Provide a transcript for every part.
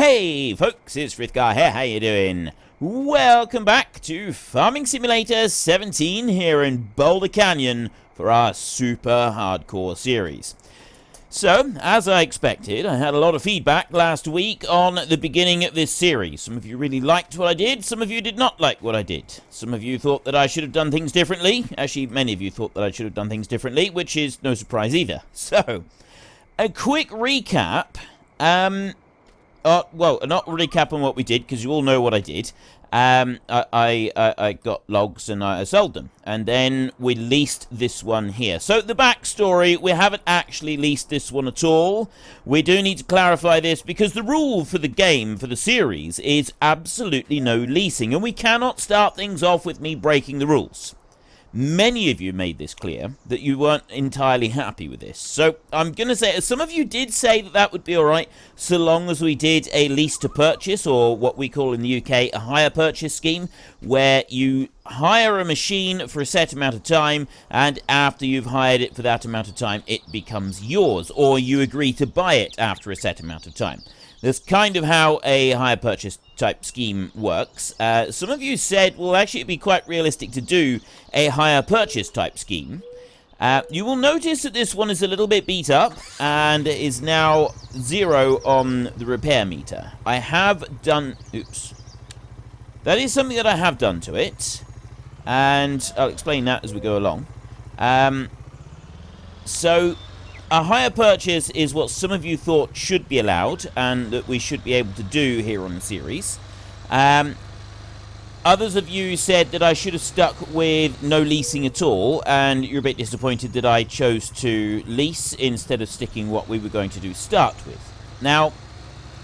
Hey folks, it's Frithgar here, how you doing? Welcome back to Farming Simulator 17 here in Boulder Canyon for our super hardcore series. So, as I expected, I had a lot of feedback last week on the beginning of this series. Some of you really liked what I did, some of you did not like what I did. Some of you thought that I should have done things differently. Actually, many of you thought that I should have done things differently, which is no surprise either. So, a quick recap. Well, not recap on what we did, because you all know what I did. I got logs and I sold them. And then we leased this one here. So, the backstory, we haven't actually leased this one at all. We do need to clarify this, because the rule for the game, for the series, is absolutely no leasing. And we cannot start things off with me breaking the rules. Many of you made this clear, that you weren't entirely happy with this. So, I'm going to say, some of you did say that that would be alright, so long as we did a lease to purchase, or what we call in the UK, a hire purchase scheme, where you hire a machine for a set amount of time, and after you've hired it for that amount of time, it becomes yours, or you agree to buy it after a set amount of time. That's kind of how a hire purchase type scheme works. Some of you said, well, actually, it'd be quite realistic to do a hire purchase type scheme. You will notice that this one is a little bit beat up and is now 0 on the repair meter. I have done... Oops. That is something that I have done to it, and I'll explain that as we go along. So... a hire purchase is what some of you thought should be allowed and that we should be able to do here on the series. Others of you said that I should have stuck with no leasing at all, and you're a bit disappointed that I chose to lease instead of sticking what we were going to do start with. Now,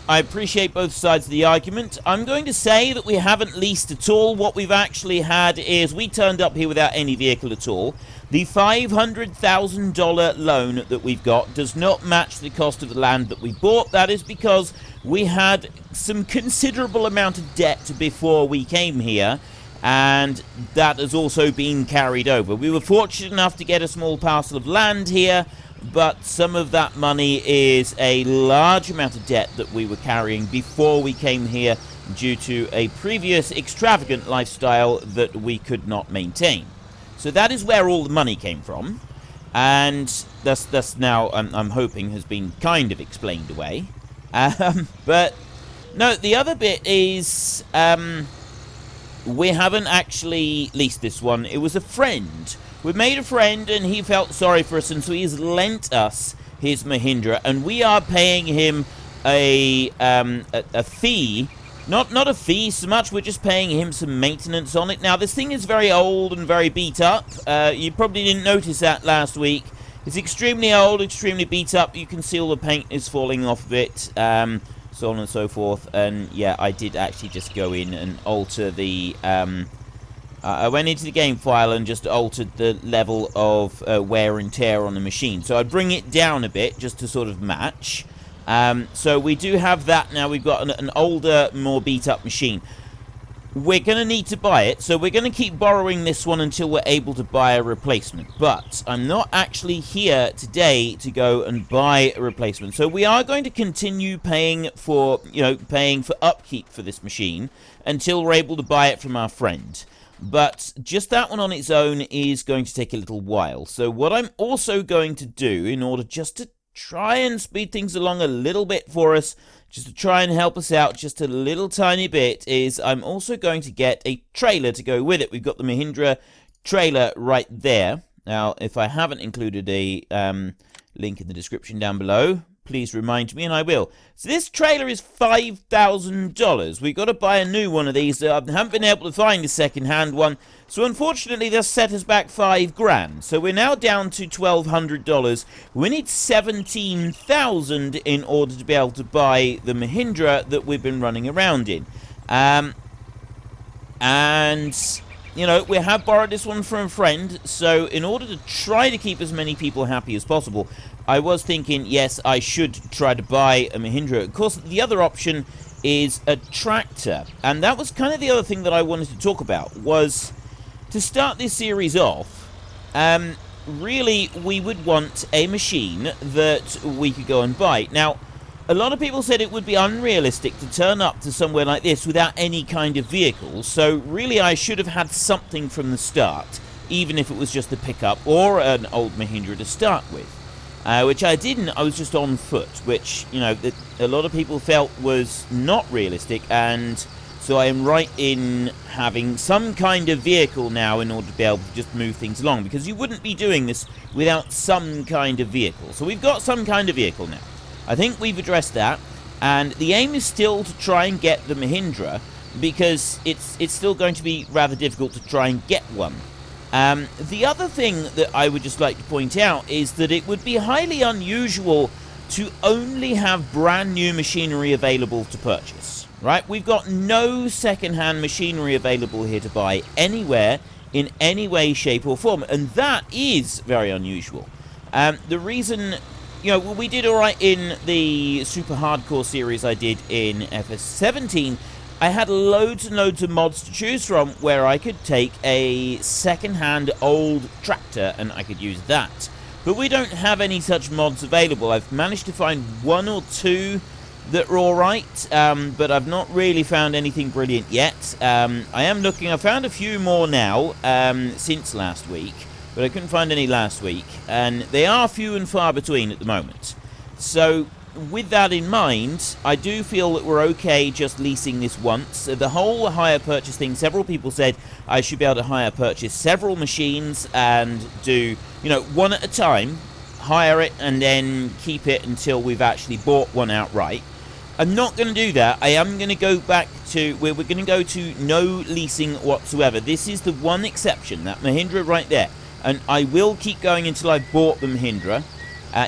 I appreciate both sides of the argument. I'm going to say that we haven't leased at all. What we've actually had is we turned up here without any vehicle at all. The $500,000 loan that we've got does not match the cost of the land that we bought. That is because we had some considerable amount of debt before we came here, and that has also been carried over. We were fortunate enough to get a small parcel of land here, but some of that money is a large amount of debt that we were carrying before we came here due to a previous extravagant lifestyle that we could not maintain. So that is where all the money came from, and that's now, I'm hoping, has been kind of explained away. But, no, the other bit is, we haven't actually leased this one. It was a friend. We made a friend, and he felt sorry for us, and so he's lent us his Mahindra, and we are paying him a fee. Not a fee so much, we're just paying him some maintenance on it. Now, this thing is very old and very beat up. You probably didn't notice that last week. It's extremely old, extremely beat up. You can see all the paint is falling off of it, so on and so forth. And, yeah, I did actually just go in and alter the... I went into the game file and just altered the level of wear and tear on the machine. So I'd bring it down a bit just to sort of match. So we do have that now. We've got an older, more beat-up machine. We're going to need to buy it, so we're going to keep borrowing this one until we're able to buy a replacement. But I'm not actually here today to go and buy a replacement. So we are going to continue paying for, paying for upkeep for this machine until we're able to buy it from our friend. But just that one on its own is going to take a little while. So what I'm also going to do, in order just to try and speed things along a little bit for us, just to try and help us out just a little tiny bit, is I'm also going to get a trailer to go with it. We've got the Mahindra trailer right there. Now, if I haven't included a link in the description down below, please remind me and I will. So this trailer is $5,000. We've got to buy a new one of these. I haven't been able to find a second-hand one. So unfortunately, this set us back $5,000. So we're now down to $1,200. We need $17,000 in order to be able to buy the Mahindra that we've been running around in. And, we have borrowed this one from a friend. So in order to try to keep as many people happy as possible, I was thinking, yes, I should try to buy a Mahindra. Of course, the other option is a tractor. And that was kind of the other thing that I wanted to talk about, was to start this series off, really, we would want a machine that we could go and buy. Now, a lot of people said it would be unrealistic to turn up to somewhere like this without any kind of vehicle, so really I should have had something from the start, even if it was just a pickup or an old Mahindra to start with. Which I didn't. I was just on foot, which, you know, a lot of people felt was not realistic, and so I am right in having some kind of vehicle now in order to be able to just move things along, because you wouldn't be doing this without some kind of vehicle. So we've got some kind of vehicle now. I think we've addressed that, and the aim is still to try and get the Mahindra, because it's still going to be rather difficult to try and get one. The other thing that I would just like to point out is that it would be highly unusual to only have brand new machinery available to purchase, right? We've got no second-hand machinery available here to buy anywhere in any way, shape or form, and that is very unusual. The reason, you know, we did alright in the super hardcore series I did in FS19. I had loads and loads of mods to choose from where I could take a second-hand old tractor and I could use that. But we don't have any such mods available. I've managed to find one or two that are alright, but I've not really found anything brilliant yet. I am looking. I found a few more now since last week, but I couldn't find any last week, and they are few and far between at the moment. So with that in mind, I do feel that we're okay just leasing this once. The whole hire purchase thing, several people said I should be able to hire purchase several machines and do, you know, one at a time, hire it and then keep it until we've actually bought one outright. I'm not going to do that. I am going to go back to, we're going to go to no leasing whatsoever. This is the one exception, that Mahindra right there. And I will keep going until I've bought the Mahindra.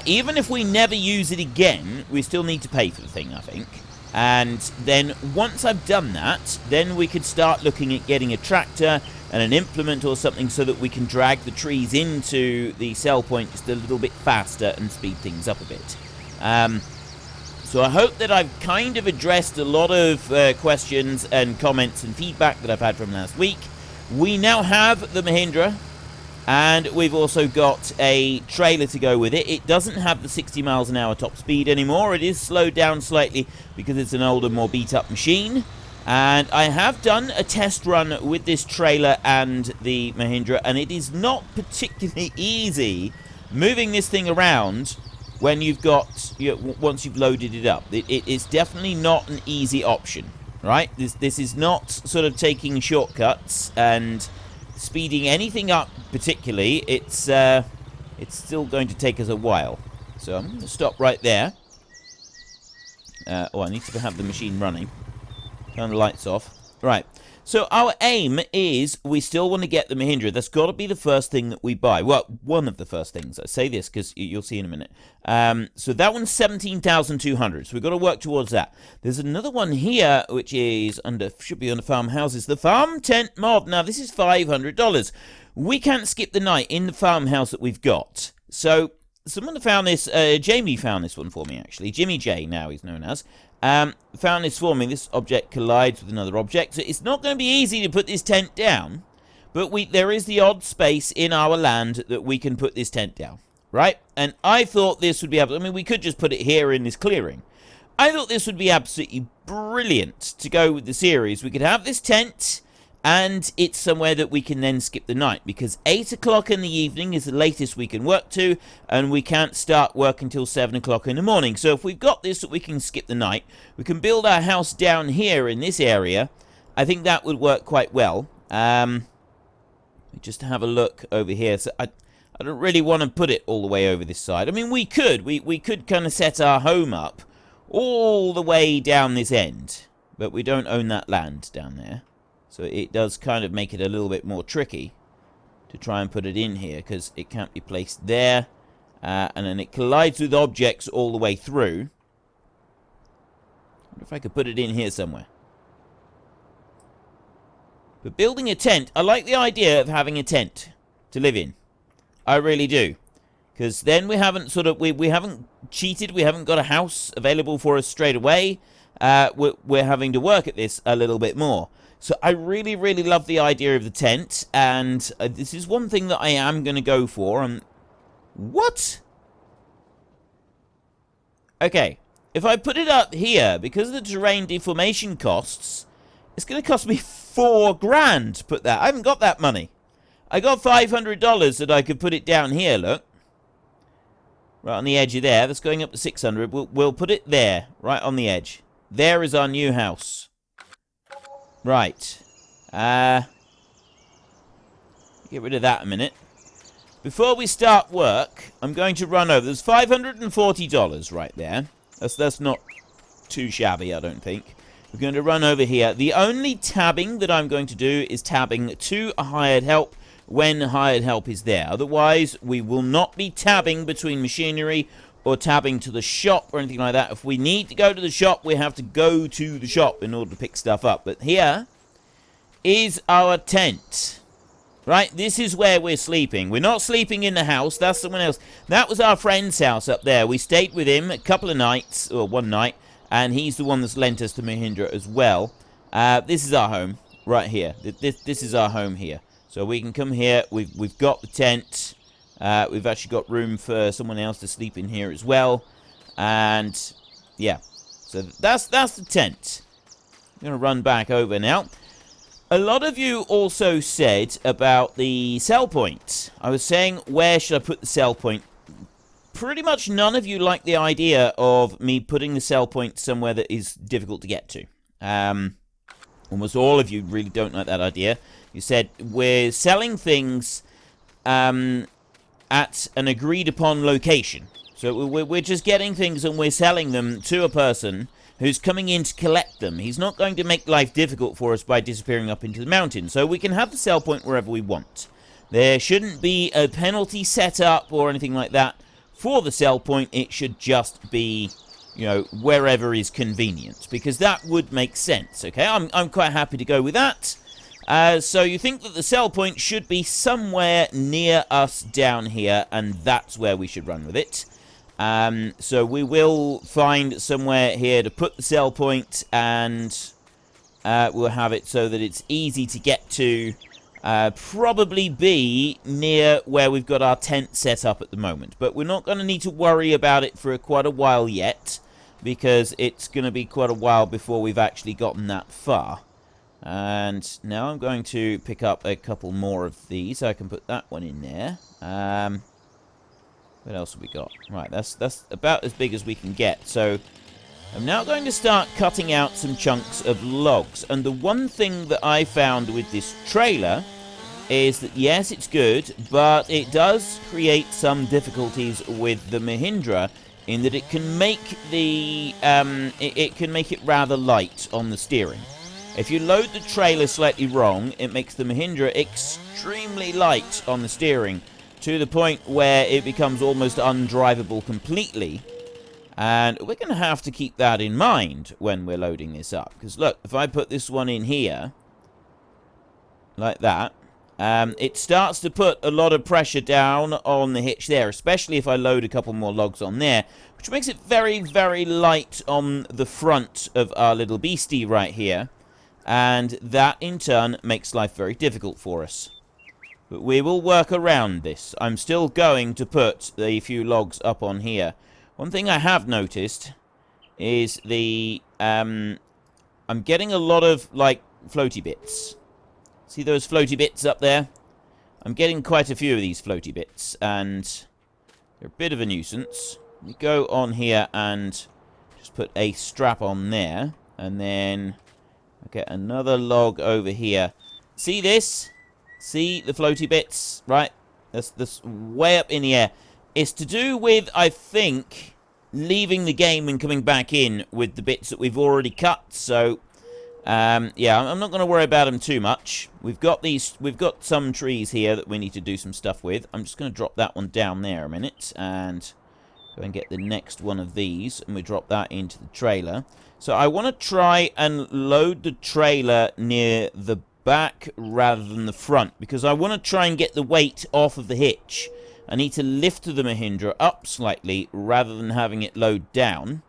Even if we never use it again, we still need to pay for the thing, I think. And then once I've done that, then we could start looking at getting a tractor and an implement or something so that we can drag the trees into the sell point just a little bit faster and speed things up a bit. So I hope that I've kind of addressed a lot of questions and comments and feedback that I've had from last week. We now have the Mahindra. And we've also got a trailer to go with it. It doesn't have the 60 miles an hour top speed anymore. It is slowed down slightly because it's an older, more beat-up machine. And I have done a test run with this trailer and the Mahindra, and it is not particularly easy moving this thing around when you've got, you know, once you've loaded it up. It is definitely not an easy option, right? This is not sort of taking shortcuts and speeding anything up particularly. It's still going to take us a while. So I'm going to stop right there. I need to have the machine running. Turn the lights off. Right. So our aim is we still want to get the Mahindra. That's got to be the first thing that we buy. Well, one of the first things. I say this because you'll see in a minute. So that one's 17,200. So we've got to work towards that. There's another one here which is should be under farmhouses. The farm tent mod. Now this is $500. We can't skip the night in the farmhouse that we've got. So someone found this. Jamie found this one for me actually. Jimmy J now he's known as. Found this for me. This object collides with another object, so it's not going to be easy to put this tent down, but there is the odd space in our land that we can put this tent down, right? And I thought this would be able, I mean, we could just put it here in this clearing. I thought this would be absolutely brilliant to go with the series. We could have this tent, and it's somewhere that we can then skip the night, because 8 o'clock in the evening is the latest we can work to, and we can't start work until 7 o'clock in the morning. So if we've got this that we can skip the night, we can build our house down here in this area. I think that would work quite well. Just have a look over here. So I don't really want to put it all the way over this side. I mean, we could kind of set our home up all the way down this end, but we don't own that land down there. So it does kind of make it a little bit more tricky to try and put it in here, because it can't be placed there. And then it collides with objects all the way through. I wonder if I could put it in here somewhere. But building a tent, I like the idea of having a tent to live in. I really do. Because then we haven't we haven't cheated, we haven't got a house available for us straight away. We're having to work at this a little bit more. So I really, really love the idea of the tent, and this is one thing that I am going to go for. What? Okay, if I put it up here, because of the terrain deformation costs, it's going to cost me $4,000 to put that. I haven't got that money. I got $500 that I could put it down here, look. Right on the edge of there. That's going up to 600. We'll put it there, right on the edge. There is our new house. Right. Get rid of that a minute. Before we start work, I'm going to run over. There's $540 right there. That's not too shabby, I don't think. We're going to run over here. The only tabbing that I'm going to do is tabbing to a hired help when hired help is there. Otherwise, we will not be tabbing between machinery or tabbing to the shop or anything like that. If we need to go to the shop, we have to go to the shop in order to pick stuff up. But here is our tent. Right, this is where we're sleeping. We're not sleeping in the house. That's someone else. That was our friend's house up there. We stayed with him a couple of nights, or one night, and he's the one that's lent us to Mahindra as well. This is our home right here. This is our home here. So we can come here. We've got the tent. We've actually got room for someone else to sleep in here as well. And yeah, so that's the tent. I'm going to run back over now. A lot of you also said about the sell point. I was saying, where should I put the sell point? Pretty much none of you like the idea of me putting the sell point somewhere that is difficult to get to. Almost all of you really don't like that idea. You said, we're selling things at an agreed-upon location. So we're just getting things and we're selling them to a person who's coming in to collect them. He's not going to make life difficult for us by disappearing up into the mountain. So we can have the sell point wherever we want. There shouldn't be a penalty set up or anything like that for the sell point. It should just be, you know, wherever is convenient. Because that would make sense, okay? I'm quite happy to go with that. So you think that the sell point should be somewhere near us down here, and that's where we should run with it. So we will find somewhere here to put the sell point, and we'll have it so that it's easy to get to. Probably be near where we've got our tent set up at the moment. But we're not going to need to worry about it for quite a while yet, because it's going to be quite a while before we've actually gotten that far. And now I'm going to pick up a couple more of these. I can put that one in there. What else have we got? Right, that's about as big as we can get. So I'm now going to start cutting out some chunks of logs. And the one thing that I found with this trailer is that, yes, it's good, but it does create some difficulties with the Mahindra in that it can make the it can make it rather light on the steering. If you load the trailer slightly wrong, it makes the Mahindra extremely light on the steering, to the point where it becomes almost undrivable completely. And we're going to have to keep that in mind when we're loading this up. Because look, if I put this one in here, like that, it starts to put a lot of pressure down on the hitch there, especially if I load a couple more logs on there, which makes it very, very light on the front of our little beastie right here. And that, in turn, makes life very difficult for us. But we will work around this. I'm still going to put a few logs up on here. One thing I have noticed is the... I'm getting a lot of, like, floaty bits. See those floaty bits up there? I'm getting quite a few of these floaty bits, and they're a bit of a nuisance. We go on here and just put a strap on there, and then I get another log over here. See this? See the floaty bits, right? That's way up in the air. It's to do with, I think, leaving the game and coming back in with the bits that we've already cut. So, yeah, I'm not going to worry about them too much. We've got some trees here that we need to do some stuff with. I'm just going to drop that one down there a minute and go and get the next one of these, and we drop that into the trailer. So I want to try and load the trailer near the back rather than the front, because I want to try and get the weight off of the hitch. I need to lift the Mahindra up slightly rather than having it load down,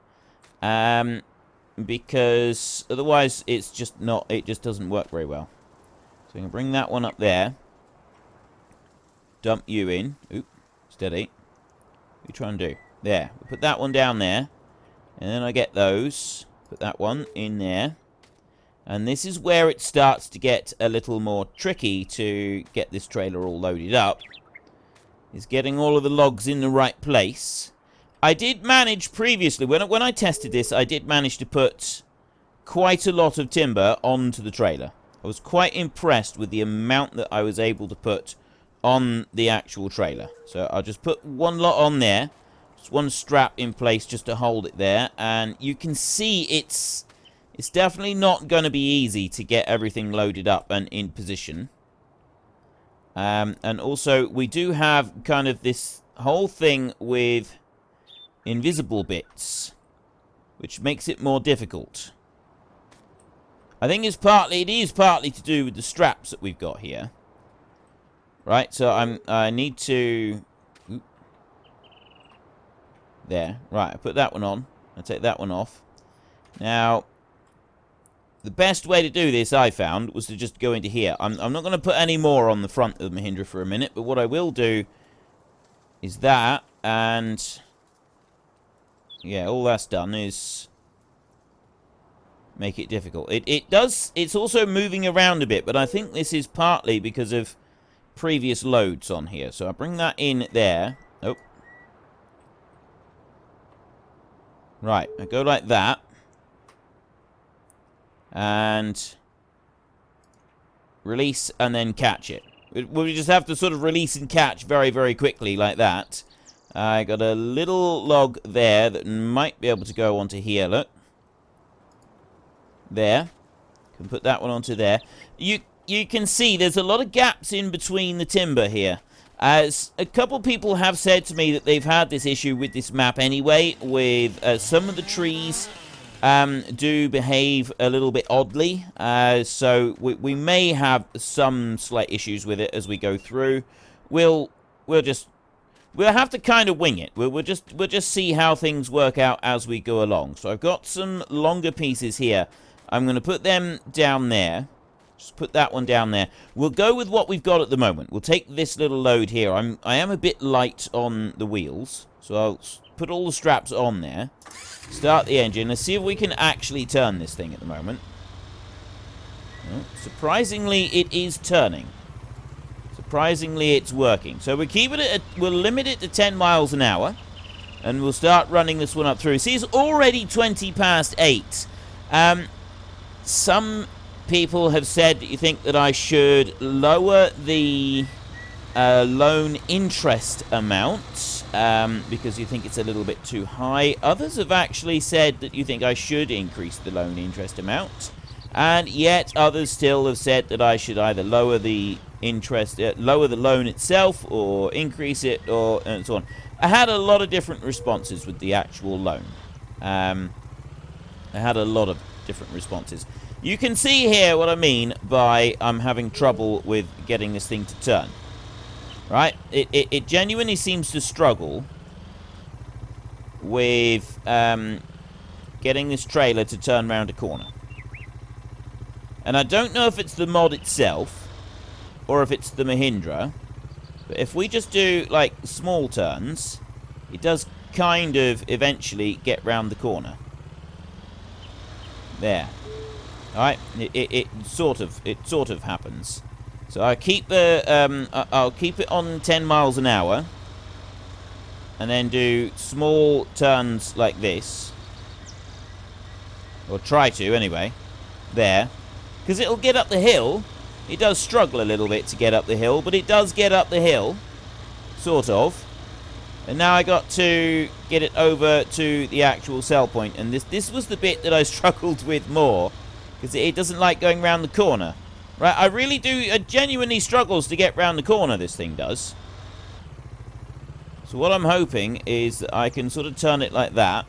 because otherwise it just doesn't work very well. So I'm going to bring that one up there, dump you in. Oop, steady. What are you trying to do? There, we'll put that one down there, And then I get those. Put that one in there. And this is where it starts to get a little more tricky to get this trailer all loaded up. Is getting all of the logs in the right place. I did manage previously, when I tested this, I did manage to put quite a lot of timber onto the trailer. I was quite impressed with the amount that I was able to put on the actual trailer. So I'll just put one lot on there. Just one strap in place just to hold it there. And you can see it's definitely not going to be easy to get everything loaded up and in position. And also, we do have kind of this whole thing with invisible bits, which makes it more difficult. I think it is partly to do with the straps that we've got here. Right, so I need to... There. Right, I put that one on. I take that one off. Now, the best way to do this, I found, was to just go into here. I'm not going to put any more on the front of the Mahindra for a minute, but what I will do is that, and... Yeah, all that's done is make it difficult. It's also moving around a bit, but I think this is partly because of previous loads on here. So I bring that in there. Oh. Right, I go like that. And release and then catch it. We just have to sort of release and catch very, very quickly like that. I got a little log there that might be able to go onto here, look. There. Can put that one onto there. You can see there's a lot of gaps in between the timber here. As a couple people have said to me that they've had this issue with this map anyway, with some of the trees do behave a little bit oddly. So we may have some slight issues with it as we go through. We'll have to kind of wing it. We'll just see how things work out as we go along. So I've got some longer pieces here. I'm going to put them down there. Just put that one down there. We'll go with what we've got at the moment. We'll take this little load here. I am a bit light on the wheels, so I'll put all the straps on there. Start the engine. Let's see if we can actually turn this thing at the moment. Well, surprisingly, it is turning. Surprisingly, it's working. So we'll limit it to 10 miles an hour. And we'll start running this one up through. See, it's already 20 past 8. Some people have said that you think that I should lower the loan interest amount because you think it's a little bit too high. Others have actually said that you think I should increase the loan interest amount. And yet others still have said that I should either lower the interest, lower the loan itself, or increase it, or and so on. I had a lot of different responses with the actual loan. I had a lot of different responses. You can see here what I mean by I'm having trouble with getting this thing to turn. Right? It genuinely seems to struggle with getting this trailer to turn around a corner. And I don't know if it's the mod itself, or if it's the Mahindra, but if we just do, like, small turns, it does kind of eventually get round the corner. There. Alright, it sort of happens. So I keep the, I'll keep it on 10 miles an hour, and then do small turns like this. Or try to, anyway. There. Because it'll get up the hill. It does struggle a little bit to get up the hill, but it does get up the hill. Sort of. And now I got to get it over to the actual sell point. And this was the bit that I struggled with more. Because it doesn't like going round the corner. Right, I really do, it genuinely struggles to get round the corner, this thing does. So what I'm hoping is that I can sort of turn it like that.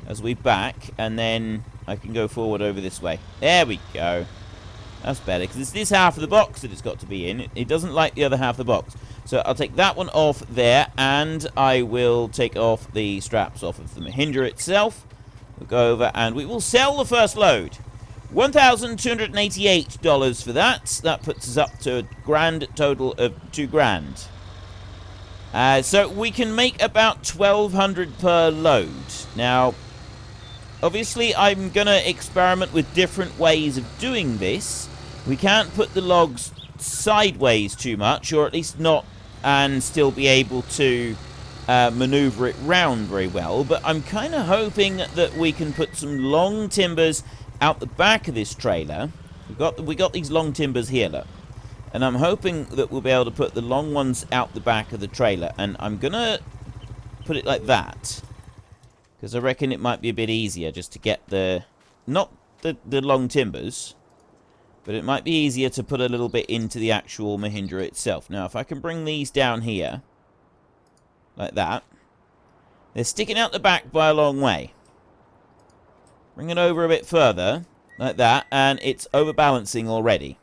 As we back, and then I can go forward over this way. There we go. That's better, because it's this half of the box that it's got to be in. It doesn't like the other half of the box. So I'll take that one off there, and I will take off the straps off of the Mahindra itself. We'll go over, and we will sell the first load. $1,288 for that. That puts us up to a grand total of $2,000. So we can make about 1,200 per load. Now, obviously, I'm going to experiment with different ways of doing this. We can't put the logs sideways too much, or at least not, and still be able to maneuver it round very well. But I'm kind of hoping that we can put some long timbers out the back of this trailer. We got these long timbers here, look. And I'm hoping that we'll be able to put the long ones out the back of the trailer. And I'm going to put it like that, because I reckon it might be a bit easier just to get not the long timbers, but it might be easier to put a little bit into the actual Mahindra itself. Now, if I can bring these down here, like that, they're sticking out the back by a long way. Bring it over a bit further, like that, and it's overbalancing already.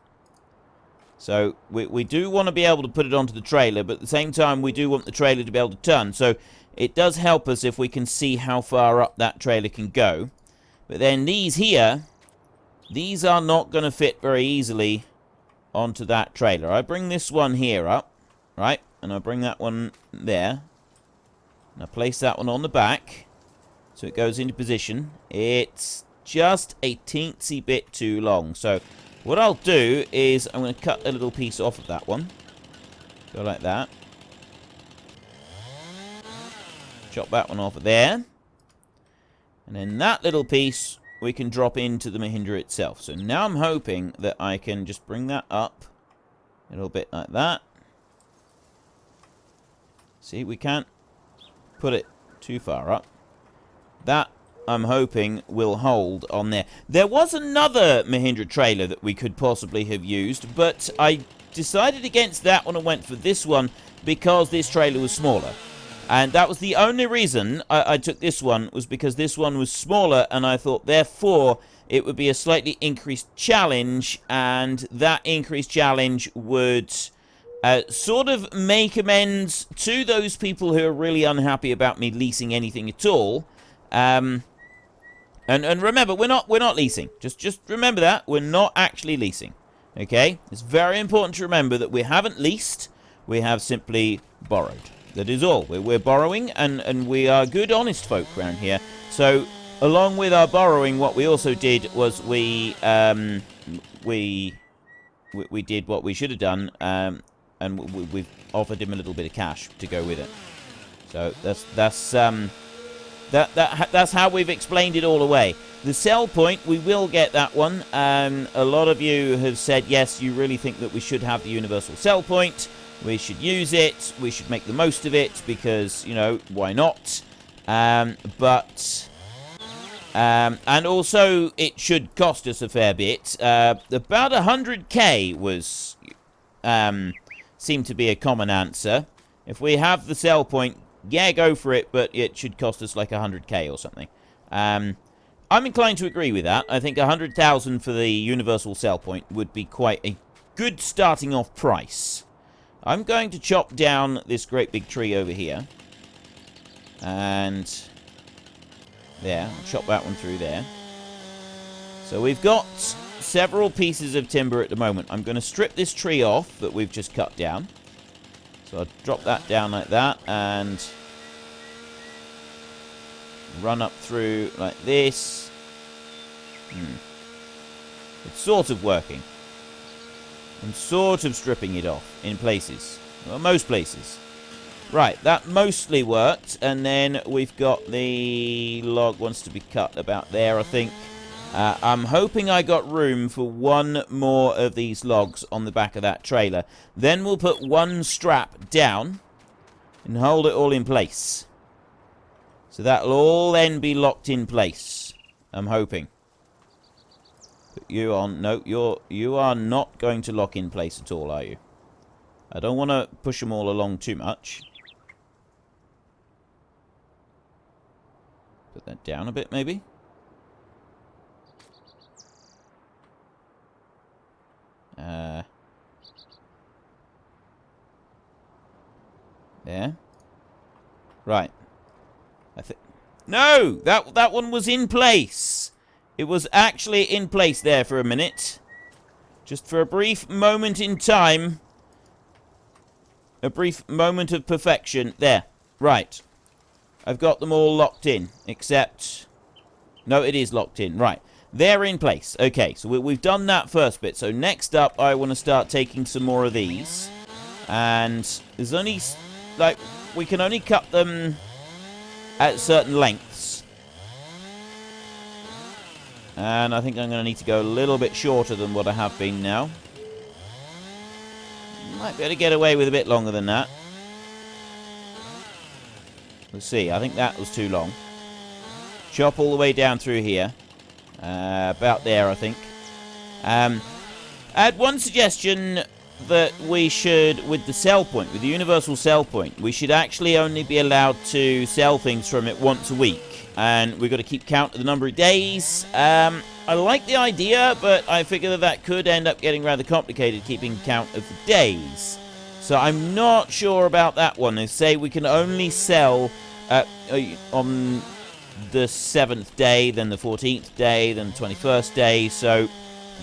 So we do want to be able to put it onto the trailer, but at the same time we do want the trailer to be able to turn. So it does help us if we can see how far up that trailer can go. But then these here, these are not going to fit very easily onto that trailer. I bring this one here up, right? And I bring that one there. And I place that one on the back, so it goes into position. It's just a teensy bit too long. So what I'll do is I'm going to cut a little piece off of that one. Go like that. Chop that one off of there. And then that little piece we can drop into the Mahindra itself. So now I'm hoping that I can just bring that up a little bit like that. See, we can't put it too far up. That, I'm hoping, will hold on there. There was another Mahindra trailer that we could possibly have used, but I decided against that one and went for this one because this trailer was smaller. And that was the only reason I took this one, was because this one was smaller, and I thought, therefore, it would be a slightly increased challenge, and that increased challenge would sort of make amends to those people who are really unhappy about me leasing anything at all. And remember, we're not leasing. Just remember that. We're not actually leasing. Okay? It's very important to remember that we haven't leased. We have simply borrowed. That is all. We're borrowing, and we are good, honest folk around here. So, along with our borrowing, what we also did was we did what we should have done, and we've offered him a little bit of cash to go with it. So that's how we've explained it all away. The sell point, we will get that one. A lot of you have said, yes, you really think that we should have the universal sell point. We should use it. We should make the most of it because, you know, why not? And also, it should cost us a fair bit. About 100k was seemed to be a common answer. If we have the sell point, yeah, go for it, but it should cost us like 100k or something. I'm inclined to agree with that. I think 100,000 for the universal sell point would be quite a good starting off price. I'm going to chop down this great big tree over here. And there, I'll chop that one through there. So we've got several pieces of timber at the moment. I'm going to strip this tree off that we've just cut down. So I'll drop that down like that and run up through like this. It's sort of working. I'm sort of stripping it off in places. Well, most places. Right, that mostly worked. And then we've got the log wants to be cut about there, I think. I'm hoping I got room for one more of these logs on the back of that trailer. Then we'll put one strap down and hold it all in place. So that'll all then be locked in place. I'm hoping. Put you on. No, you are not going to lock in place at all, are you? I don't want to push them all along too much. Put that down a bit, maybe. There. Right. I think. No, that one was in place. It was actually in place there for a minute. Just for a brief moment in time. A brief moment of perfection. There. Right. I've got them all locked in, except... No, it is locked in. Right. They're in place. Okay, so we've done that first bit. So next up, I want to start taking some more of these. And there's only... Like, we can only cut them at certain lengths. And I think I'm going to need to go a little bit shorter than what I have been now. Might be able to get away with a bit longer than that. Let's see. I think that was too long. Chop all the way down through here. About there, I think. I had one suggestion that we should, with the sell point, with the universal sell point, we should actually only be allowed to sell things from it once a week. And we've got to keep count of the number of days. I like the idea, but I figure that could end up getting rather complicated, keeping count of the days. So I'm not sure about that one. They say we can only sell on the 7th day, then the 14th day, then the 21st day. So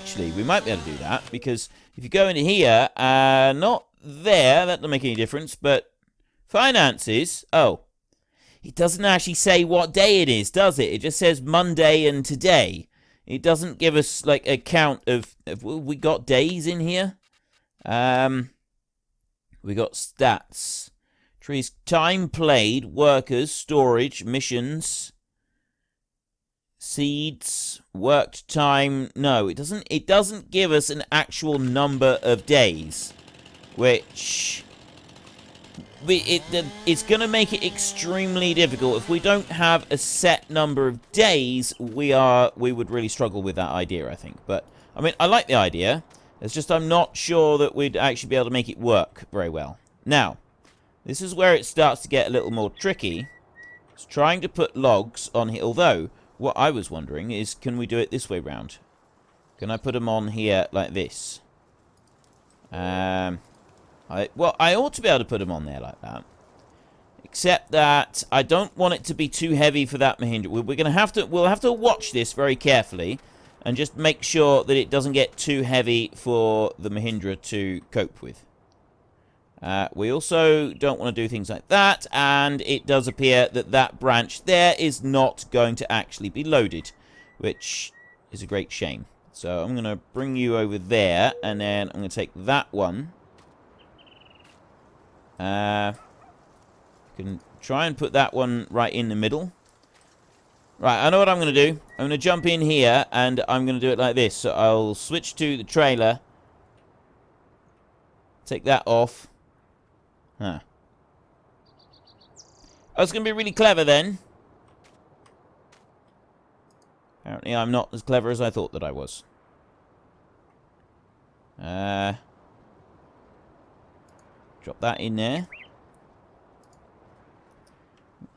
actually, we might be able to do that, because if you go into here, not there, that doesn't make any difference, but finances, oh, it doesn't actually say what day it is, does it? It just says Monday and today. It doesn't give us, like, a count of we got days in here. We got stats. Trees, time played, workers, storage, missions, seeds, worked time. No, it doesn't give us an actual number of days, which it's going to make it extremely difficult. If we don't have a set number of days, we would really struggle with that idea, I think. But I mean, I like the idea. It's just I'm not sure that we'd actually be able to make it work very well. Now, this is where it starts to get a little more tricky. It's trying to put logs on here. Although, what I was wondering is, can we do it this way round? Can I put them on here like this? Well, I ought to be able to put them on there like that. Except that I don't want it to be too heavy for that Mahindra. We'll have to watch this very carefully and just make sure that it doesn't get too heavy for the Mahindra to cope with. We also don't want to do things like that, and it does appear that that branch there is not going to actually be loaded, which is a great shame. So I'm going to bring you over there, and then I'm going to take that one. You can try and put that one right in the middle. Right, I know what I'm going to do. I'm going to jump in here, and I'm going to do it like this. So I'll switch to the trailer. Take that off. Huh. I was going to be really clever then. Apparently I'm not as clever as I thought that I was. Drop that in there.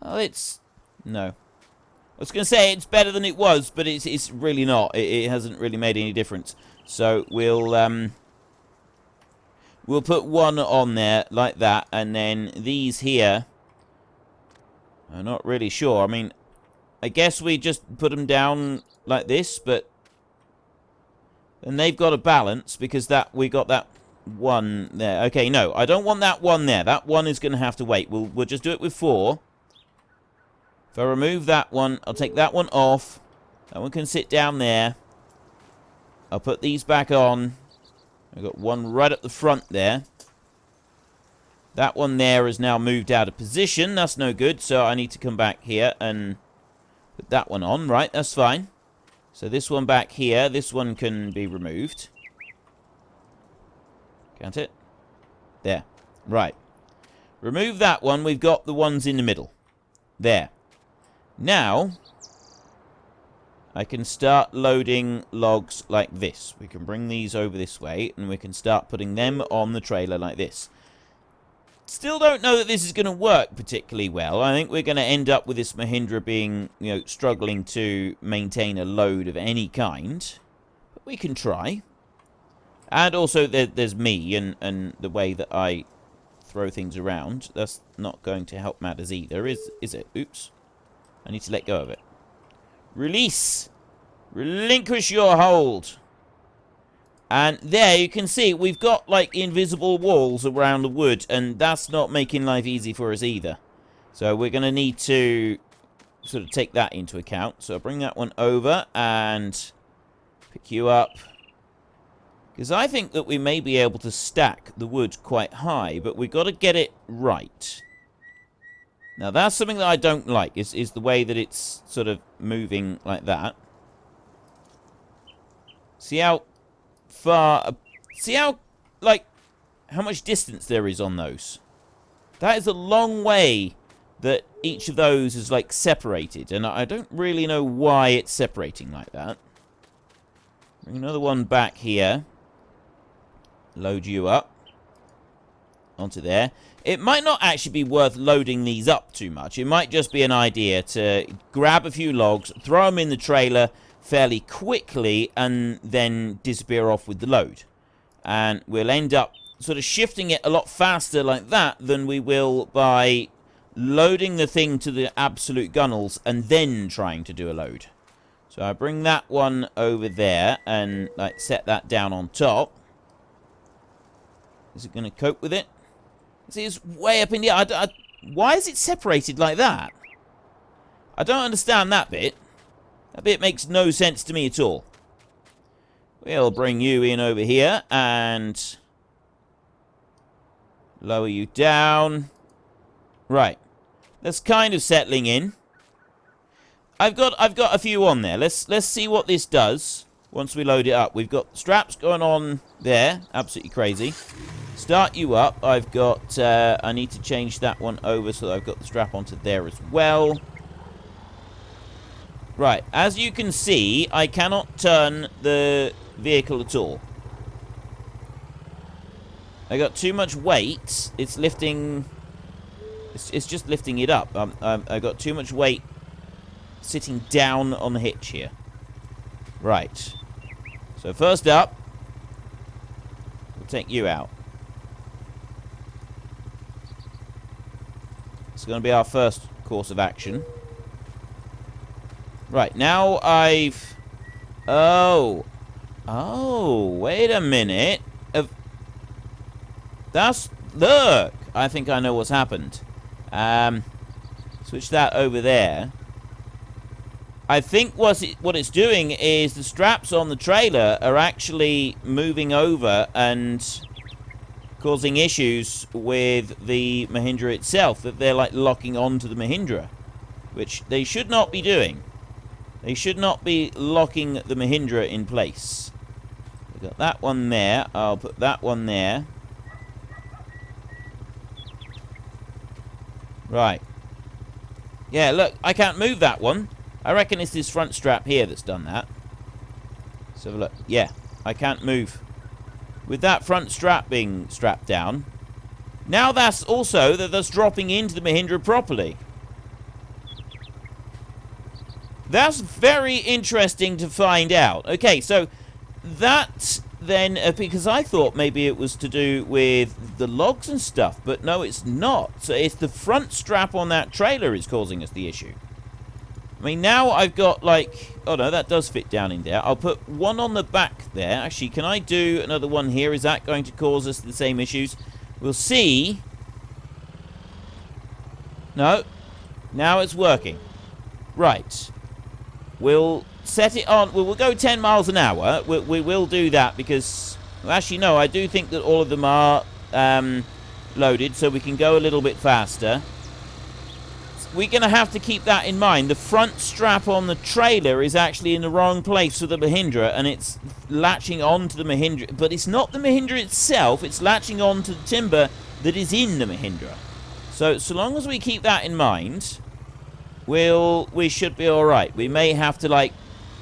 Oh, it's... No. I was going to say it's better than it was, but it's really not. It hasn't really made any difference. So we'll put one on there like that, and then these here, I'm not really sure. I mean, I guess we just put them down like this, but then they've got a balance because we got that one there. Okay, no, I don't want that one there. That one is going to have to wait. We'll just do it with 4. If I remove that one, I'll take that one off. That one can sit down there. I'll put these back on. I've got one right at the front there. That one there is now moved out of position. That's no good, so I need to come back here and put that one on. Right, that's fine. So this one back here, this one can be removed. Can't it? There. Right. Remove that one. We've got the ones in the middle. There. Now, I can start loading logs like this. We can bring these over this way, and we can start putting them on the trailer like this. Still don't know that this is going to work particularly well. I think we're going to end up with this Mahindra being, struggling to maintain a load of any kind. But we can try. And also, there's me and the way that I throw things around. That's not going to help matters either, is it? Oops. I need to let go of it. Release! Relinquish your hold! And there you can see we've got like invisible walls around the wood, and that's not making life easy for us either. So we're going to need to sort of take that into account. So I'll bring that one over and pick you up. Because I think that we may be able to stack the wood quite high, but we've got to get it right. Now that's something that I don't like, is the way that it's sort of moving like that. See how far... See how, like, how much distance there is on those? That is a long way that each of those is, like, separated. And I don't really know why it's separating like that. Bring another one back here. Load you up. Onto there. It might not actually be worth loading these up too much. It might just be an idea to grab a few logs, throw them in the trailer fairly quickly, and then disappear off with the load. And we'll end up sort of shifting it a lot faster like that than we will by loading the thing to the absolute gunnels and then trying to do a load. So I bring that one over there and like set that down on top. Is it going to cope with it? See, it's way up in the air. Why is it separated like that? I don't understand that bit. That bit makes no sense to me at all. We'll bring you in over here and lower you down. Right. That's kind of settling in. I've got a few on there. Let's see what this does once we load it up. We've got straps going on there. Absolutely crazy. Start you up. I've got... I need to change that one over so that I've got the strap onto there as well. Right. As you can see, I cannot turn the vehicle at all. I got too much weight. It's lifting... It's just lifting it up. I got too much weight sitting down on the hitch here. Right. So first up, we'll take you out. It's going to be our first course of action. Right, now I've... Oh, wait a minute. That's... Look! I think I know what's happened. Switch that over there. I think what it's doing is the straps on the trailer are actually moving over and causing issues with the Mahindra itself, that they're like locking onto the Mahindra, which they should not be doing. They should not be locking the Mahindra in place. We've got that one there. I'll put that one there. Right. Yeah, look, I can't move that one. I reckon it's this front strap here that's done that. So look, yeah, I can't move. With that front strap being strapped down. Now that's also that's dropping into the Mahindra properly. That's very interesting to find out. Okay, so that then, because I thought maybe it was to do with the logs and stuff, but no, it's not. So it's the front strap on that trailer is causing us the issue. I mean, now I've got like... Oh, no, that does fit down in there. I'll put one on the back there. Actually, can I do another one here? Is that going to cause us the same issues? We'll see. No. Now it's working. Right. We'll set it on... We'll go 10 miles an hour. We will do that because... Well, actually, no, I do think that all of them are loaded, so we can go a little bit faster. We're going to have to keep that in mind. The front strap on the trailer is actually in the wrong place for the Mahindra, and it's latching onto the Mahindra. But it's not the Mahindra itself, it's latching onto the timber that is in the Mahindra. So long as we keep that in mind, we should be alright. We may have to, like,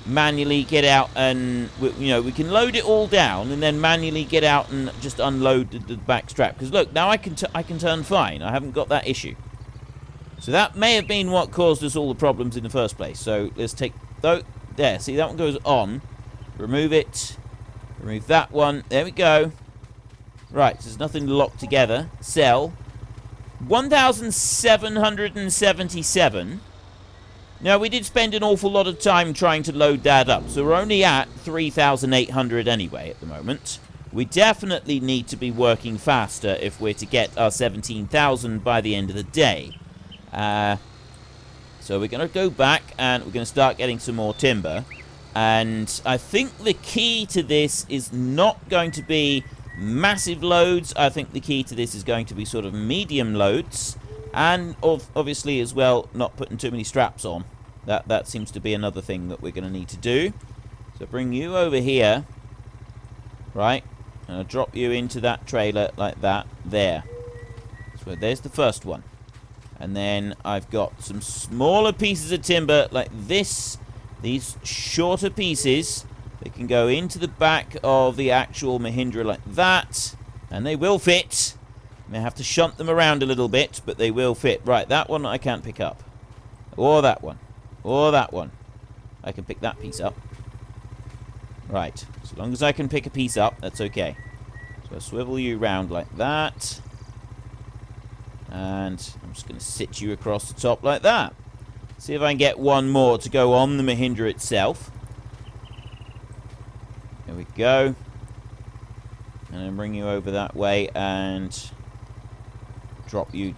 manually get out and, we can load it all down and then manually get out and just unload the back strap. Because, look, now I can turn fine. I haven't got that issue. So that may have been what caused us all the problems in the first place. So let's take... There, see, that one goes on. Remove it. Remove that one. There we go. Right, so there's nothing locked together. Sell. 1,777. Now, we did spend an awful lot of time trying to load that up, so we're only at 3,800 anyway at the moment. We definitely need to be working faster if we're to get our 17,000 by the end of the day. So we're going to go back and we're going to start getting some more timber. And I think the key to this is not going to be massive loads. I think the key to this is going to be sort of medium loads. And obviously as well, not putting too many straps on. That seems to be another thing that we're going to need to do. So bring you over here. Right. And I'll drop you into that trailer like that. There. So there's the first one. And then I've got some smaller pieces of timber like this. These shorter pieces. They can go into the back of the actual Mahindra like that. And they will fit. May have to shunt them around a little bit, but they will fit. Right, that one I can't pick up. Or that one. Or that one. I can pick that piece up. Right. As long as I can pick a piece up, that's okay. So I'll swivel you round like that. And I'm just going to sit you across the top like that. See if I can get one more to go on the Mahindra itself. There we go. And then bring you over that way and drop you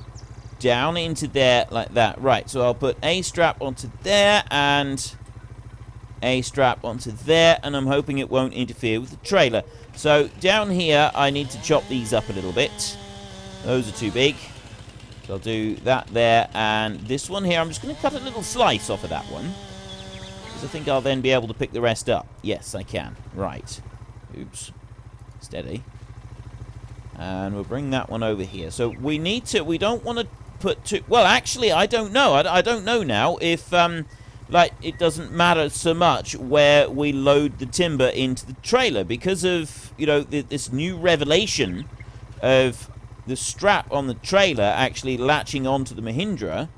down into there like that. Right, so I'll put a strap onto there and a strap onto there, and I'm hoping it won't interfere with the trailer. So down here I need to chop these up a little bit. Those are too big. So I'll do that there, and this one here I'm just going to cut a little slice off of that one, because I think I'll then be able to pick the rest up. Yes, I can. Right. Oops. Steady. And we'll bring that one over here. So we need to, we don't want to put too, well, actually, I don't know. I don't know now if, like, it doesn't matter so much where we load the timber into the trailer, because of, you know, this new revelation of the strap on the trailer actually latching onto the Mahindra.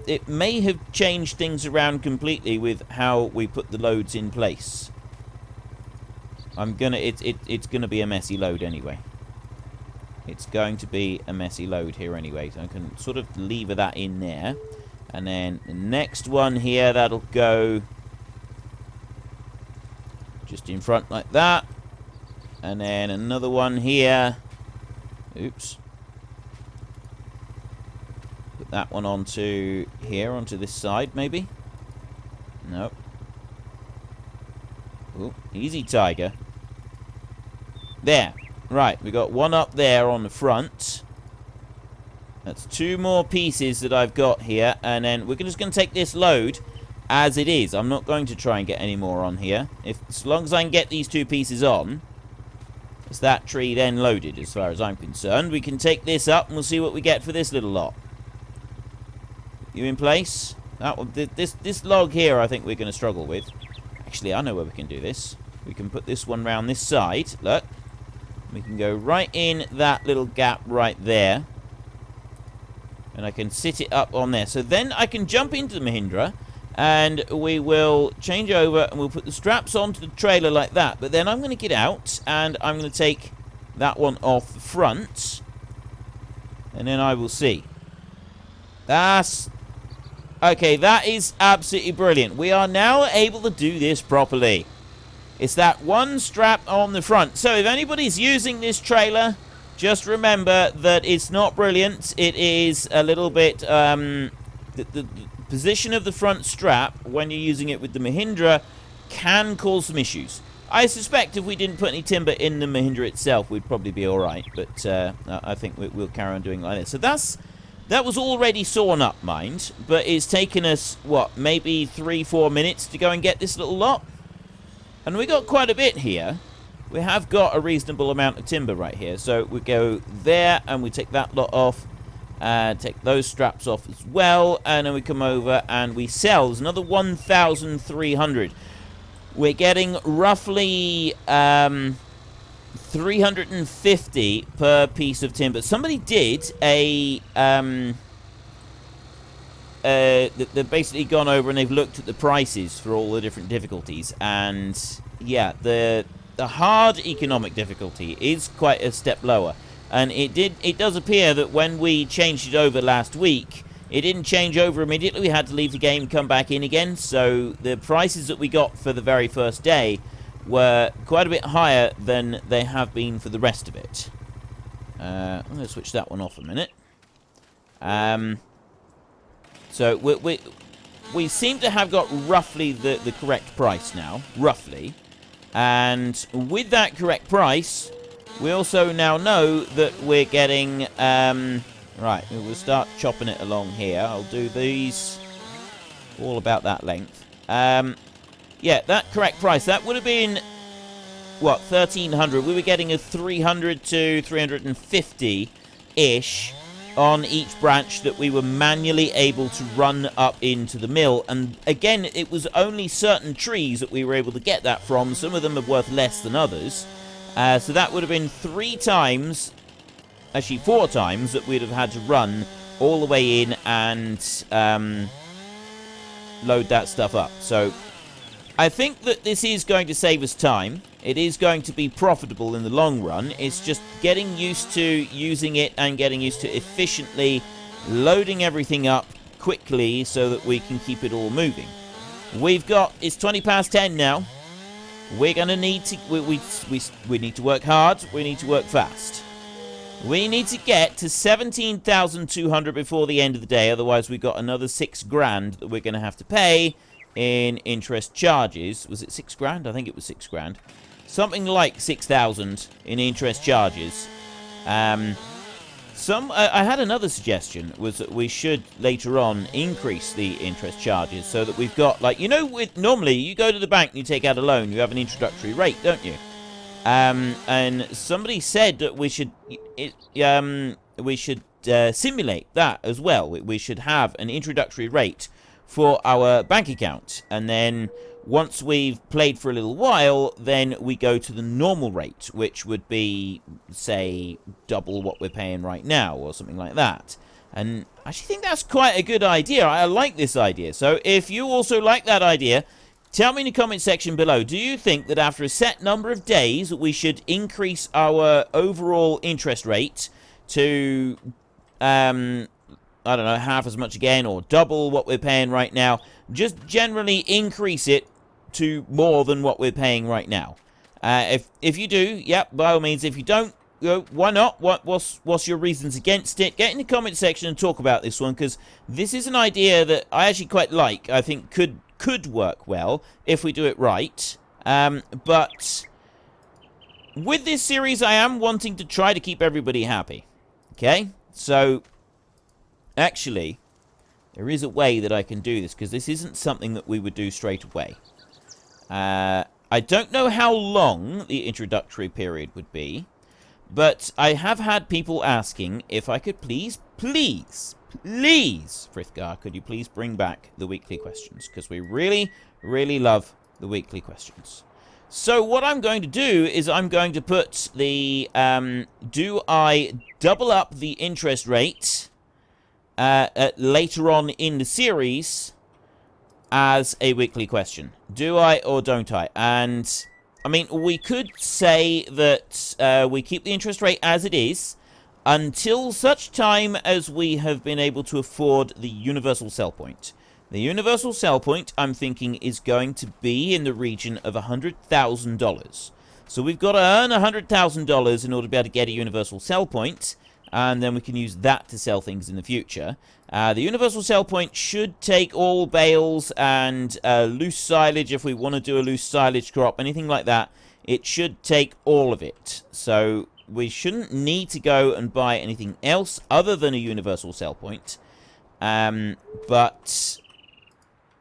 It may have changed things around completely with how we put the loads in place. It's gonna be a messy load anyway. It's going to be a messy load here anyway. So I can sort of lever that in there. And then the next one here, that'll go just in front like that. And then another one here. Oops. Put that one onto here, onto this side maybe. Nope. Ooh, easy, tiger. There. Right, we got one up there on the front. That's two more pieces that I've got here. And then we're just going to take this load as it is. I'm not going to try and get any more on here. As long as I can get these two pieces on, is that tree then loaded as far as I'm concerned. We can take this up and we'll see what we get for this little lot. You in place? That one, this log here I think we're going to struggle with. Actually, I know where we can do this. We can put this one round this side. Look. We can go right in that little gap right there. And I can sit it up on there. So then I can jump into the Mahindra. And we will change over and we'll put the straps onto the trailer like that. But then I'm going to get out and I'm going to take that one off the front. And then I will see. That's... okay, that is absolutely brilliant. We are now able to do this properly. It's that one strap on the front. So if anybody's using this trailer, just remember that it's not brilliant. It is a little bit... the position of the front strap, when you're using it with the Mahindra, can cause some issues. I suspect if we didn't put any timber in the Mahindra itself, we'd probably be alright. But I think we'll carry on doing like this. So that was already sawn up, mind. But it's taken us, what, maybe 3-4 minutes to go and get this little lot? And we got quite a bit here. We have got a reasonable amount of timber right here. So we go there and we take that lot off. Take those straps off as well. And then we come over and we sell. There's another 1,300. We're getting roughly 350 per piece of timber. Somebody did a... they've basically gone over and they've looked at the prices for all the different difficulties, and yeah, the hard economic difficulty is quite a step lower. And it does appear that when we changed it over last week, it didn't change over immediately. We had to leave the game, come back in again. So the prices that we got for the very first day were quite a bit higher than they have been for the rest of it. I'm going to switch that one off a minute. So we seem to have got roughly the correct price now. Roughly. And with that correct price, we also now know that we're getting... right, we'll start chopping it along here. I'll do these all about that length. Yeah, that correct price, that would have been, what, 1,300. We were getting a 300 to 350-ish on each branch that we were manually able to run up into the mill. And again, it was only certain trees that we were able to get that from. Some of them are worth less than others. So that would have been 3 times... actually 4 times that we'd have had to run all the way in and load that stuff up. So I think that this is going to save us time. It is going to be profitable in the long run. It's just getting used to using it and getting used to efficiently loading everything up quickly so that we can keep it all moving. We've got... it's 20 past 10 now. We're going to need to... we need to work hard. We need to work fast. We need to get to 17,200 before the end of the day, otherwise we've got another 6 grand that we're going to have to pay in interest charges. Was it 6 grand? I think it was 6 grand. Something like 6,000 in interest charges. I had another suggestion, was that we should later on increase the interest charges so that we've got, like, you know, normally you go to the bank and you take out a loan, you have an introductory rate, don't you? And somebody said that we should simulate that as well. We should have an introductory rate for our bank account, and then once we've played for a little while, then we go to the normal rate, which would be, say, double what we're paying right now, or something like that. And I actually think that's quite a good idea. I like this idea. So if you also like that idea, tell me in the comment section below, do you think that after a set number of days we should increase our overall interest rate to, I don't know, half as much again, or double what we're paying right now? Just generally increase it to more than what we're paying right now. If you do, yep, by all means. If you don't, why not? What's your reasons against it? Get in the comment section and talk about this one, because this is an idea that I actually quite like. I think could work well if we do it right. But with this series, I am wanting to try to keep everybody happy. Okay? So, actually, there is a way that I can do this, because this isn't something that we would do straight away. I don't know how long the introductory period would be, but I have had people asking if I could please, Frithgar, could you please bring back the weekly questions? Because we really, really love the weekly questions. So what I'm going to do is I'm going to put the, do I double up the interest rate later on in the series as a weekly question? Do I or don't I? And, I mean, we could say that we keep the interest rate as it is until such time as we have been able to afford the universal sell point. The universal sell point, I'm thinking, is going to be in the region of $100,000. So we've got to earn $100,000 in order to be able to get a universal sell point, and then we can use that to sell things in the future. The universal sell point should take all bales and loose silage if we want to do a loose silage crop, anything like that. It should take all of it. So we shouldn't need to go and buy anything else other than a universal sell point. But,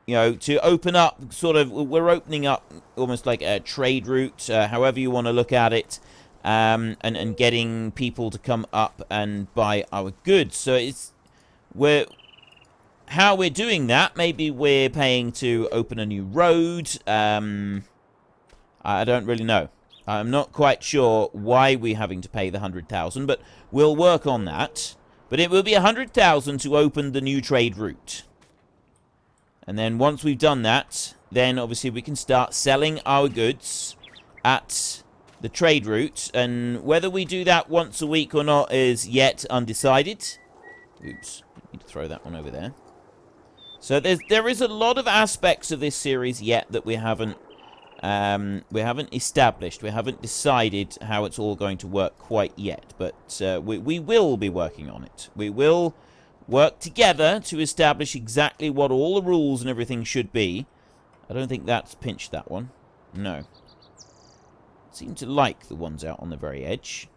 you know, to open up, sort of, we're opening up almost like a trade route, however you want to look at it, and getting people to come up and buy our goods. So how we're doing that, maybe we're paying to open a new road. I don't really know. I'm not quite sure why we're having to pay the 100,000, but we'll work on that. But it will be 100,000 to open the new trade route. And then once we've done that, then obviously we can start selling our goods at the trade route. And whether we do that once a week or not is yet undecided. Oops. Need to throw that one over there. So there is a lot of aspects of this series yet that we haven't established. We haven't decided how it's all going to work quite yet. But we will be working on it. We will work together to establish exactly what all the rules and everything should be. I don't think that's pinched, that one. No. Seem to like the ones out on the very edge.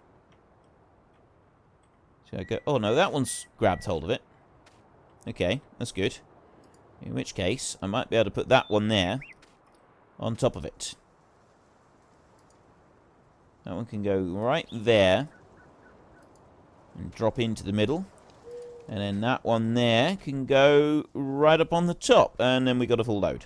Should I go? Oh, no, that one's grabbed hold of it. Okay, that's good. In which case, I might be able to put that one there on top of it. That one can go right there and drop into the middle. And then that one there can go right up on the top. And then we got a full load.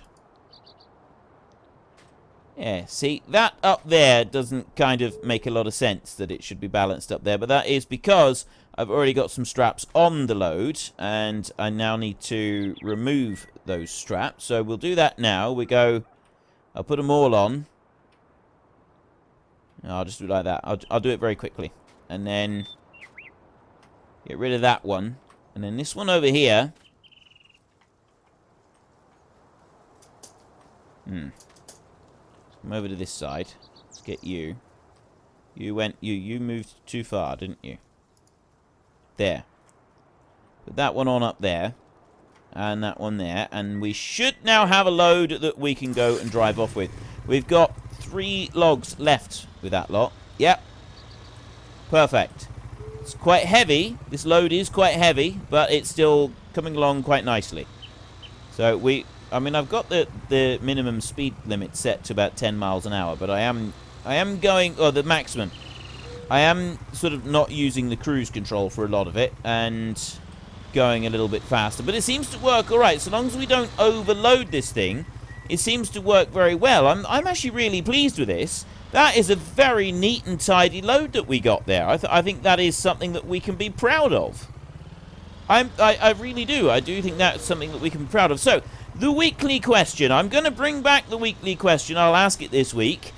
Yeah, see, that up there doesn't kind of make a lot of sense that it should be balanced up there. But that is because I've already got some straps on the load. And I now need to remove those straps. So we'll do that now. We go, I'll put them all on. I'll just do it like that. I'll do it very quickly. And then get rid of that one. And then this one over here. Come over to this side. Let's get you. You moved too far, didn't you? There. Put that one on up there. And that one there. And we should now have a load that we can go and drive off with. We've got 3 logs left with that lot. Yep. Perfect. It's quite heavy. This load is quite heavy, but it's still coming along quite nicely. So I mean, I've got the minimum speed limit set to about 10 miles an hour, but I am going, or the maximum. I am sort of not using the cruise control for a lot of it, and going a little bit faster. But it seems to work all right. So long as we don't overload this thing, it seems to work very well. I'm actually really pleased with this. That is a very neat and tidy load that we got there. I think that is something that we can be proud of. I really do. I do think that's something that we can be proud of. So, the weekly question. I'm going to bring back the weekly question. I'll ask it this week.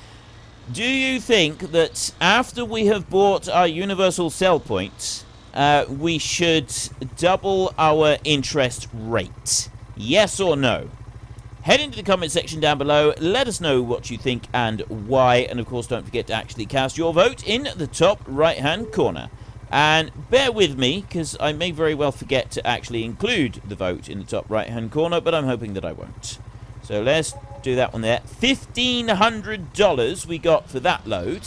Do you think that after we have bought our universal sell points, we should double our interest rate? Yes or no? Head into the comment section down below. Let us know what you think and why. And, of course, don't forget to actually cast your vote in the top right-hand corner. And bear with me, because I may very well forget to actually include the vote in the top right-hand corner, but I'm hoping that I won't. So let's do that one there. $1,500 we got for that load.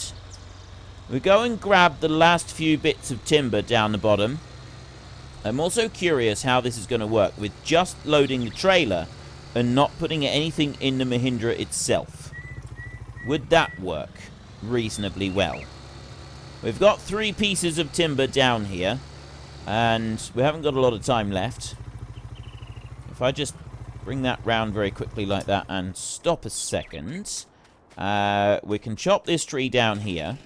We go and grab the last few bits of timber down the bottom. I'm also curious how this is going to work with just loading the trailer and not putting anything in the Mahindra itself. Would that work reasonably well? We've got 3 pieces of timber down here, and we haven't got a lot of time left. If I just bring that round very quickly like that and stop a second, we can chop this tree down here,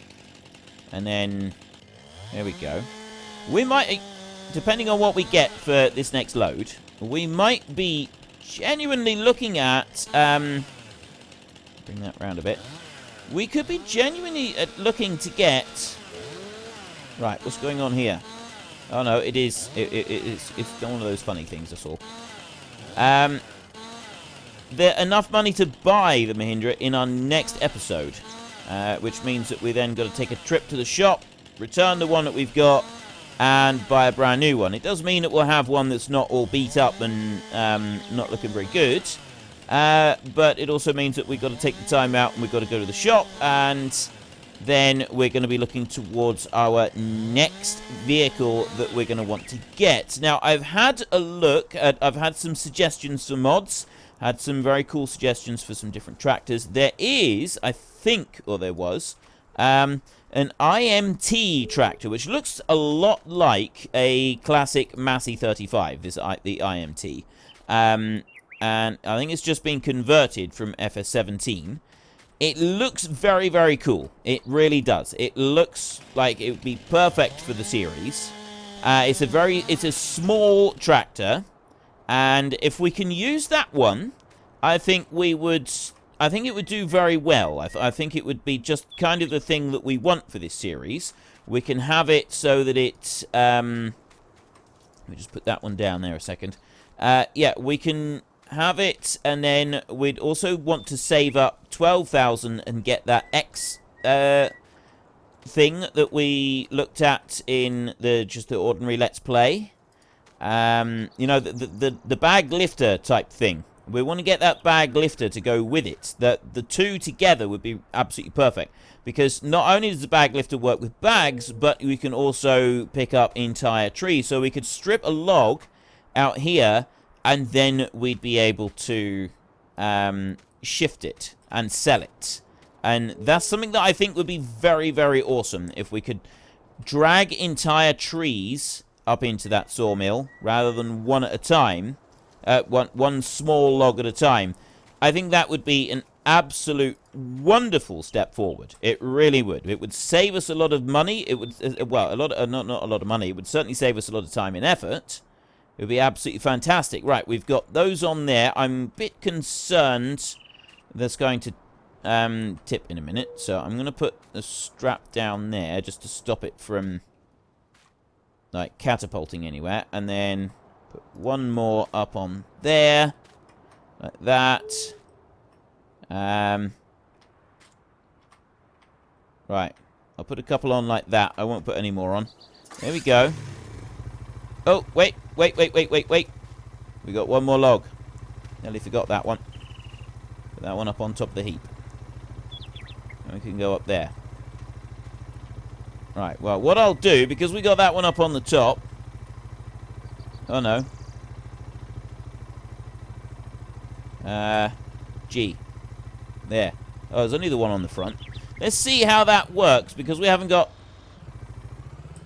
and then there we go. We might, depending on what we get for this next load, we might be genuinely looking at, bring that round a bit. We could be genuinely looking to get, right, what's going on here? Oh no, it's one of those funny things, that's all. There's enough money to buy the Mahindra in our next episode, which means that we then got to take a trip to the shop, return the one that we've got, and buy a brand new one. It does mean that we'll have one that's not all beat up and not looking very good. But it also means that we've got to take the time out and we've got to go to the shop, and then we're going to be looking towards our next vehicle that we're going to want to get. Now, I've had a look at, I've had some suggestions for mods, had some very cool suggestions for some different tractors. There is, I think, or there was, an IMT tractor, which looks a lot like a classic Massey 35, the IMT. And I think it's just been converted from FS19. It looks very, very cool. It really does. It looks like it would be perfect for the series. It's a small tractor, and if we can use that one, I think it would do very well. I think it would be just kind of the thing that we want for this series. We can have it so that it Let me just put that one down there a second. Yeah, we can have it, and then we'd also want to save up 12,000 and get that X thing that we looked at in just the ordinary Let's Play. You know, the bag lifter type thing. We want to get that bag lifter to go with it. The two together would be absolutely perfect. Because not only does the bag lifter work with bags, but we can also pick up entire trees. So we could strip a log out here, and then we'd be able to shift it and sell it. And that's something that I think would be very, very awesome. If we could drag entire trees up into that sawmill, rather than one at a time. One small log at a time. I think that would be an absolute wonderful step forward. It really would. It would save us a lot of money. It would, well, not a lot of money. It would certainly save us a lot of time and effort. It would be absolutely fantastic. Right, we've got those on there. I'm a bit concerned that's going to tip in a minute. So I'm going to put the strap down there just to stop it from, like, catapulting anywhere. And then put one more up on there. Like that. Right. I'll put a couple on like that. I won't put any more on. There we go. Oh, wait. We got one more log. Nearly forgot that one. Put that one up on top of the heap. And we can go up there. Right, well, what I'll do, because we got that one up on the top. Oh, no. G. There. Oh, there's only the one on the front. Let's see how that works, because we haven't got...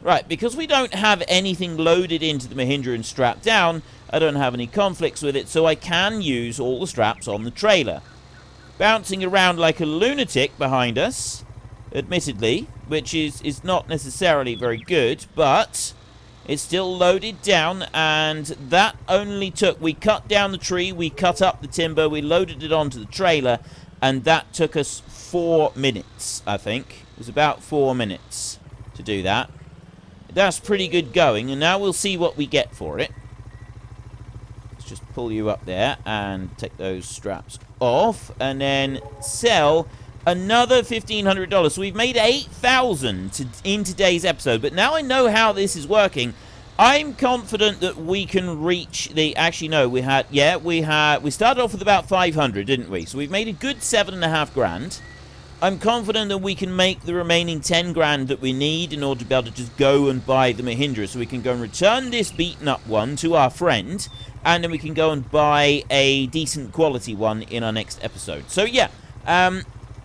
Right, because we don't have anything loaded into the Mahindra and strapped down, I don't have any conflicts with it, so I can use all the straps on the trailer. Bouncing around like a lunatic behind us, admittedly, which is not necessarily very good, but it's still loaded down, and that only took... We cut down the tree, we cut up the timber, we loaded it onto the trailer, and that took us 4 minutes, I think. It was about 4 minutes to do that. That's pretty good going, and now we'll see what we get for it. Let's just pull you up there and take those straps off, and then sell another $1,500. So we've made $8,000 in today's episode, but now I know how this is working. I'm confident that we can reach the... Actually, no, we started off with about 500, didn't we? So we've made a good 7.5 grand. I'm confident that we can make the remaining 10 grand that we need in order to be able to just go and buy the Mahindra, so we can go and return this beaten up one to our friend, and then we can go and buy a decent quality one in our next episode. So yeah, a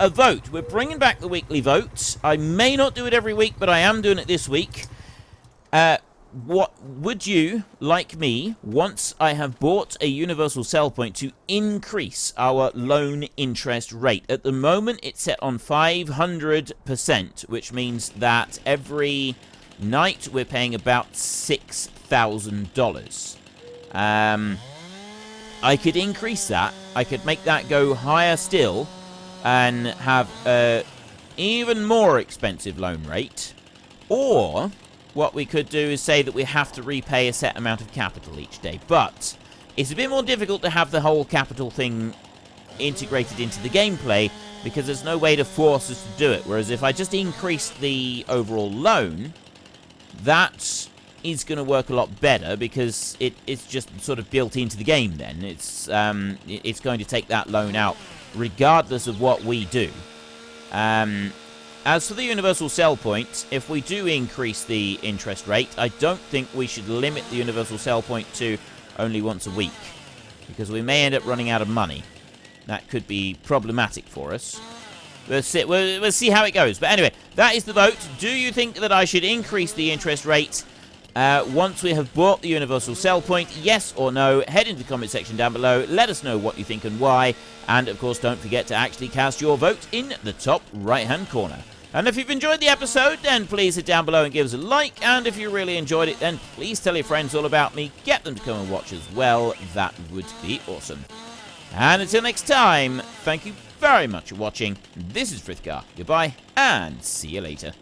vote. We're bringing back the weekly votes. I may not do it every week, but I am doing it this week. What would you, like me, once I have bought a universal sell point, to increase our loan interest rate? At the moment, it's set on 500%, which means that every night we're paying about $6,000. I could increase that. I could make that go higher still and have an even more expensive loan rate. Or what we could do is say that we have to repay a set amount of capital each day. But it's a bit more difficult to have the whole capital thing integrated into the gameplay, because there's no way to force us to do it. Whereas if I just increase the overall loan, that is going to work a lot better, because it's just sort of built into the game then. It's going to take that loan out regardless of what we do. As for the universal sell point, if we do increase the interest rate, I don't think we should limit the universal sell point to only once a week, because we may end up running out of money. That could be problematic for us. We'll see how it goes. But anyway, that is the vote. Do you think that I should increase the interest rate once we have bought the universal sell point? Yes or no? Head into the comment section down below. Let us know what you think and why. And, of course, don't forget to actually cast your vote in the top right-hand corner. And if you've enjoyed the episode, then please hit down below and give us a like. And if you really enjoyed it, then please tell your friends all about me. Get them to come and watch as well. That would be awesome. And until next time, thank you very much for watching. This is Frithgar. Goodbye, and see you later.